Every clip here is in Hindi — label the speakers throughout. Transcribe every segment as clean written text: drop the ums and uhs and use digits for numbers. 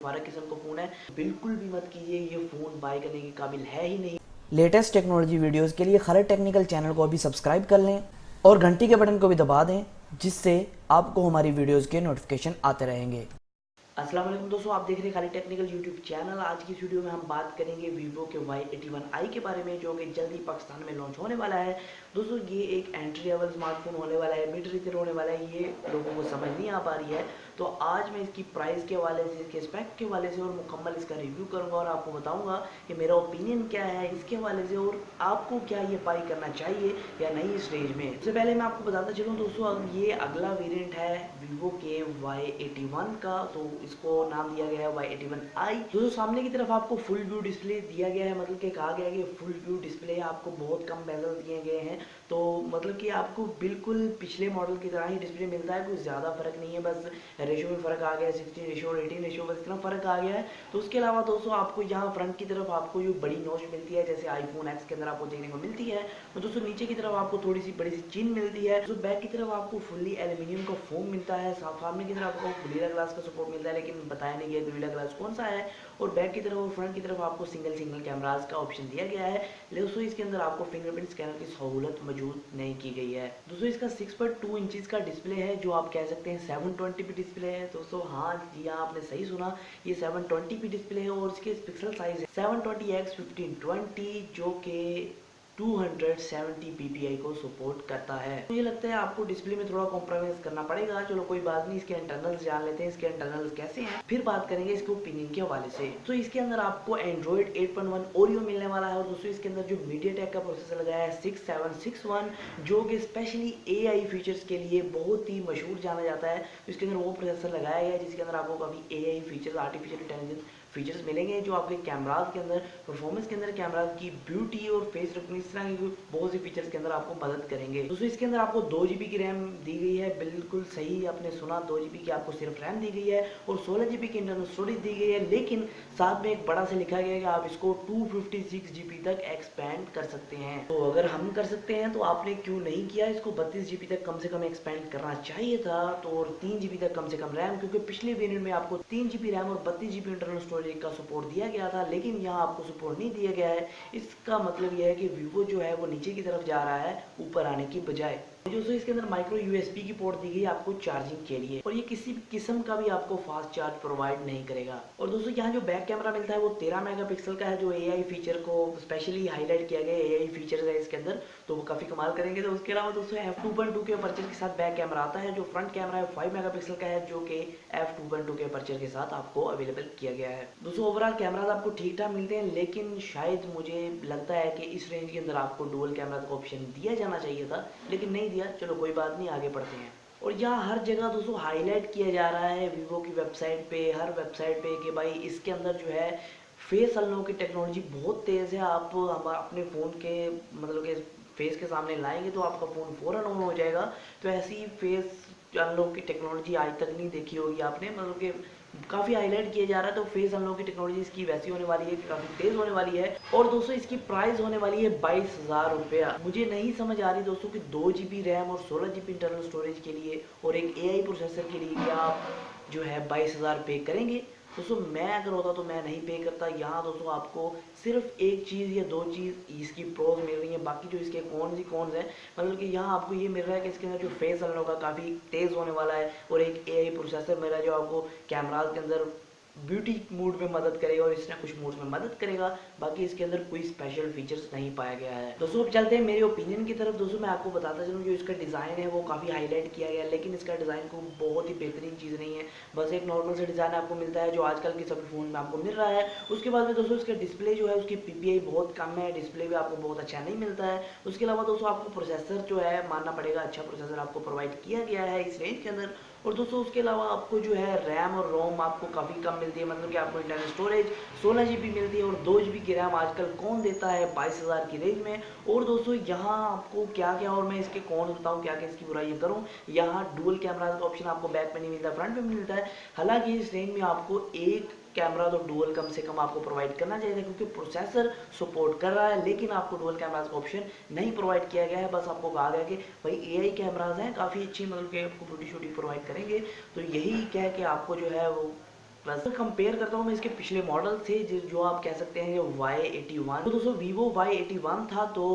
Speaker 1: 12 किस्म का फ़ोन है, बिल्कुल भी मत कीजिए, ये फ़ोन बाय करने के काबिल है ही नहीं।
Speaker 2: लेटेस्ट टेक्नोलॉजी वीडियोस के लिए खरद टेक्निकल चैनल को अभी सब्सक्राइब कर लें और घंटी के बटन को भी दबा दें, जिससे आपको हमारी वीडियोस के नोटिफिकेशन आते रहेंगे।
Speaker 1: अस्सलाम वालेकुम दोस्तों, आप देख रहे हैं खालिद टेक्निकल यूट्यूब चैनल। आज की इस वीडियो में हम बात करेंगे वीवो के Y81i के बारे में, जो कि जल्द ही पाकिस्तान में लॉन्च होने वाला है। दोस्तों ये एक एंट्री लेवल स्मार्टफोन होने वाला है, मिड रेंज होने वाला है, ये लोगों को समझ नहीं आ पा रही है। तो आज मैं इसकी प्राइस के हवाले से, इसके स्पेक के हवाले से और मुकम्मल इसका रिव्यू करूँगा और आपको बताऊँगा कि मेरा ओपिनियन क्या है इसके हवाले से और आपको क्या ये बाई करना चाहिए या नहीं इस रेंज में। सबसे पहले मैं आपको बताता चलूँ दोस्तों, ये अगला वेरिएंट है वीवो के Y81 का, तो इसको नाम दिया गया है Y81i। दोस्तों सामने की तरफ आपको फुल व्यू डिस्प्ले दिया गया है, मतलब कि कहा गया है कि फुल व्यू डिस्प्ले आपको बहुत कम बेजल दिए गए हैं, तो मतलब कि आपको बिल्कुल पिछले मॉडल की तरह ही डिस्प्ले मिलता है, कुछ ज़्यादा फर्क नहीं है, बस रेशो में फ़र्क आ गया है, 16 रेशो और 18 रेशो, बस इतना फ़र्क आ गया है। तो उसके अलावा दोस्तों आपको यहाँ फ्रंट की तरफ आपको जो बड़ी नॉच मिलती है, जैसे आईफोन एक्स के अंदर आपको देखने को मिलती है, तो दोस्तों नीचे की तरफ आपको थोड़ी सी बड़ी सी चीन मिलती है। तो बैक की तरफ आपको फुल्ली एल्यूमिनियम का फोम मिलता है, सामने की तरफ आपको गोरिल्ला ग्लास का सपोर्ट मिलता है, लेकिन बताया नहीं गया गोरिल्ला ग्लास कौन सा है। और बैक की तरफ और फ्रंट की तरफ आपको सिंगल कैमराज का ऑप्शन दिया गया है, दोस्तों इसके अंदर आपको फिंगरप्रिंट स्कैनर की सहूलत मौजूद नहीं की गई है। दोस्तों इसका 6.2 इंचेस का डिस्प्ले है, जो आप कह सकते हैं 720p डिस्प्ले है। दोस्तों हाँ जी हाँ, आपने सही सुना, ये 720p डिस्प्ले है और इसके पिक्सल साइज है 720x1520, जो कि 270 ppi को सपोर्ट करता है। मुझे लगता है आपको डिस्प्ले में थोड़ा कॉम्प्रोमाइज करना पड़ेगा, चलो कोई बात नहीं, इसके इंटरनल्स जान लेते हैं, इसके इंटरनल्स कैसे हैं, फिर बात करेंगे इसके ओपिनियन के हवाले से। तो इसके अंदर आपको एंड्रॉइड 8.1 ओरियो मिलने वाला है और दोस्तों इसके अंदर जो मीडियाटेक का प्रोसेसर लगाया है 6761, जो कि स्पेशली AI फीचर्स के लिए बहुत ही मशहूर जाना जाता है। तो इसके अंदर वो प्रोसेसर लगाया गया है जिसके अंदर आपको काफ़ी AI features, artificial intelligence features मिलेंगे, जो आपके कैमराज के अंदर, परफॉर्मेंस के अंदर, कैमराज की ब्यूटी और फेस रिकॉग्निशन की बहुत सी फीचर्स के अंदर आपको मदद करेंगे। दोस्तों इसके अंदर आपको 2 GB की रैम दी गई है, बिल्कुल सही आपने सुना, 2 GB की आपको सिर्फ रैम दी गई है और 16 GB की इंटरनल स्टोरेज दी गई है, लेकिन साथ में एक बड़ा से लिखा गया है कि आप इसको 256 GB तक एक्सपेंड कर सकते हैं। तो अगर हम कर सकते हैं तो आपने क्यों नहीं किया, इसको 32 GB तक कम से कम एक्सपेंड करना चाहिए था, तो और 3 GB तक कम से कम रैम, क्योंकि पिछले वेरिएंट में आपको 3 GB रैम और 32 GB इंटरनल स्टोरेज का सपोर्ट दिया गया था, लेकिन यहाँ आपको सपोर्ट नहीं दिया गया है। इसका मतलब यह है कि वीवो जो है वो नीचे की तरफ जा रहा है, ऊपर आने की बजाय। दोस्तों इसके अंदर माइक्रो USB की पोर्ट दी गई है आपको चार्जिंग के लिए, और ये किसी भी किस्म का भी आपको फास्ट चार्ज प्रोवाइड नहीं करेगा। और दोस्तों यहाँ जो बैक कैमरा मिलता है वो 13 मेगापिक्सल का है, जो AI फीचर को स्पेशली हाईलाइट किया गया AI फीचर है इसके अंदर, तो वो काफी कमाल करेंगे। तो उसके अलावा दोस्तों f2.2 के अपर्चर के साथ बैक कैमरा आता है, जो फ्रंट कैमरा है 5 मेगापिक्सल का है, जो कि f2.2 के अपर्चर के साथ आपको अवेलेबल किया गया है। दोस्तों ओवरऑल कैमराज आपको ठीक ठाक मिलते हैं, लेकिन शायद मुझे लगता है कि इस रेंज के अंदर आपको डुअल कैमरा का ऑप्शन दिया जाना चाहिए था, लेकिन नहीं दिया। चलो कोई बात नहीं, आगे बढ़ते हैं। और यहाँ हर जगह दोस्तों हाईलाइट किया जा रहा है वीवो की वेबसाइट पे, हर वेबसाइट पे, कि भाई इसके अंदर जो है फेस अनलॉक की टेक्नोलॉजी बहुत तेज़ है। आप हम अपने फ़ोन के मतलब के फेस के सामने लाएंगे तो आपका फ़ोन फ़ौरन ऑन हो जाएगा। तो ऐसी फेस अनलॉक की टेक्नोलॉजी आज तक नहीं देखी होगी आपने, मतलब कि काफ़ी हाईलाइट किया जा रहा है। तो फेस अनलॉक की टेक्नोलॉजी इसकी वैसी होने वाली है, काफ़ी तेज़ होने वाली है। और दोस्तों इसकी प्राइस होने वाली है 22,000 रुपया। मुझे नहीं समझ आ रही दोस्तों कि 2 GB रैम और 16 GB इंटरनल स्टोरेज के लिए और एक AI प्रोसेसर के लिए क्या आप जो है 22,000 पे करेंगे। दोस्तों मैं अगर होता तो मैं नहीं पे करता। यहाँ दोस्तों आपको सिर्फ एक चीज़ या दो चीज़ इसकी प्रोज मिल रही है, बाकी जो इसके कॉन्स हैं, मतलब कि यहाँ आपको ये मिल रहा है कि इसके अंदर जो फेस अनलॉक का काफ़ी तेज़ होने वाला है और एक AI प्रोसेसर मिल रहा है, जो आपको कैमराज के अंदर ब्यूटी मूड में मदद करेगा और इसने कुछ मूड्स में मदद करेगा। बाकी इसके अंदर कोई स्पेशल फीचर्स नहीं पाया गया है। दोस्तों अब चलते हैं मेरे ओपिनियन की तरफ। दोस्तों मैं आपको बताता चलूँ, जो इसका डिज़ाइन है वो काफ़ी हाईलाइट किया गया है, लेकिन इसका डिज़ाइन को बहुत ही बेहतरीन चीज़ नहीं है, बस एक नॉर्मल सा डिज़ाइन आपको मिलता है जो आजकल के सभी फ़ोन में आपको मिल रहा है। उसके बाद में दोस्तों इसका डिस्प्ले जो है उसकी PPI बहुत कम है, डिस्प्ले भी आपको बहुत अच्छा नहीं मिलता है। उसके अलावा दोस्तों आपको प्रोसेसर जो है मानना पड़ेगा, अच्छा प्रोसेसर आपको प्रोवाइड किया गया है इस रेंज के अंदर। और दोस्तों उसके अलावा आपको जो है रैम और रोम आपको काफ़ी कम मिलती है, मतलब कि आपको इंटरनल स्टोरेज 16 GB मिलती है और 2 GB की रैम आजकल कौन देता है 22,000 की रेंज में। और दोस्तों यहाँ आपको क्या क्या, और मैं इसके कौन बताऊँ, क्या क्या इसकी बुराइयाँ करूँ, यहाँ डुअल कैमरा का ऑप्शन आपको बैक में नहीं मिलता, फ्रंट में मिलता है। हालांकि इस रेंज में आपको एक कैमरा तो डुअल कम से कम आपको प्रोवाइड करना चाहिए, क्योंकि प्रोसेसर सपोर्ट कर रहा है, लेकिन आपको डुअल कैमराज का ऑप्शन नहीं प्रोवाइड किया गया है। बस आपको कहा गया कि भाई AI कैमराज हैं काफ़ी अच्छी, मतलब कि आपको ब्यूटी शूटी प्रोवाइड करेंगे, तो यही कह के आपको जो है वो प्लस कंपेयर करता हूँ मैं इसके पिछले मॉडल से जो आप कह सकते हैं Y81। तो दोस्तों वीवो Y81 था तो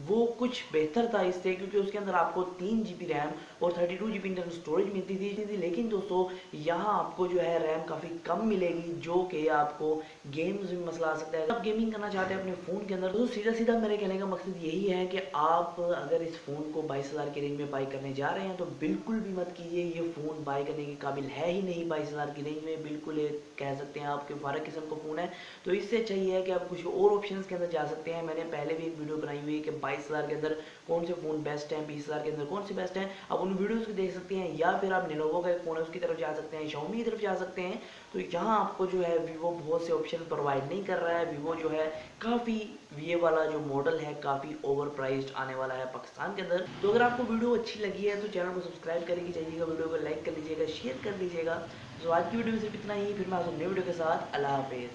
Speaker 1: वो कुछ बेहतर था इससे, क्योंकि उसके अंदर आपको 3 GB रैम और 32 GB इंटरनल स्टोरेज मिलती थी। लेकिन दोस्तों यहाँ आपको जो है रैम काफ़ी कम मिलेगी, जो कि आपको गेम्स में मसला आ सकता है। आप गेमिंग करना चाहते हैं अपने फ़ोन के अंदर, तो सीधा सीधा मेरे कहने का मकसद यही है कि आप अगर इस फ़ोन को 22,000 की रेंज में बाई करने जा रहे हैं तो बिल्कुल भी मत कीजिए। ये फ़ोन बाई करने के काबिल है ही नहीं 22,000 की रेंज में। बिल्कुल एक कह सकते हैं आपके फारक किस्म का फ़ोन है। तो इससे अच्छा ये है कि आप कुछ और ऑप्शंस के अंदर जा सकते हैं। मैंने पहले भी एक वीडियो बनाई हुई है कि 22,000 के अंदर कौन से फ़ोन बेस्ट हैं, 20,000 के अंदर कौन से बेस्ट हैं। आप उन वीडियोज़ को देख सकते हैं, या फिर आप लेनोवो का एक फ़ोन है उसकी तरफ जा सकते हैं, Xiaomi की तरफ जा सकते हैं। तो यहाँ आपको जो है वीवो बहुत से ऑप्शन प्रोवाइड नहीं कर रहा है। वीवो जो है काफ़ी, ये वाला जो मॉडल है काफ़ी ओवर प्राइस्ड आने वाला है पाकिस्तान के अंदर। तो अगर आपको वीडियो अच्छी लगी है तो चैनल को सब्सक्राइब करके जाइएगा, वीडियो को लाइक कर लीजिएगा, शेयर कर लीजिएगा। तो आज की वीडियो में सिर्फ इतना ही, फिर मैं आपसे नई वीडियो के साथ, अल्लाह हाफिज़।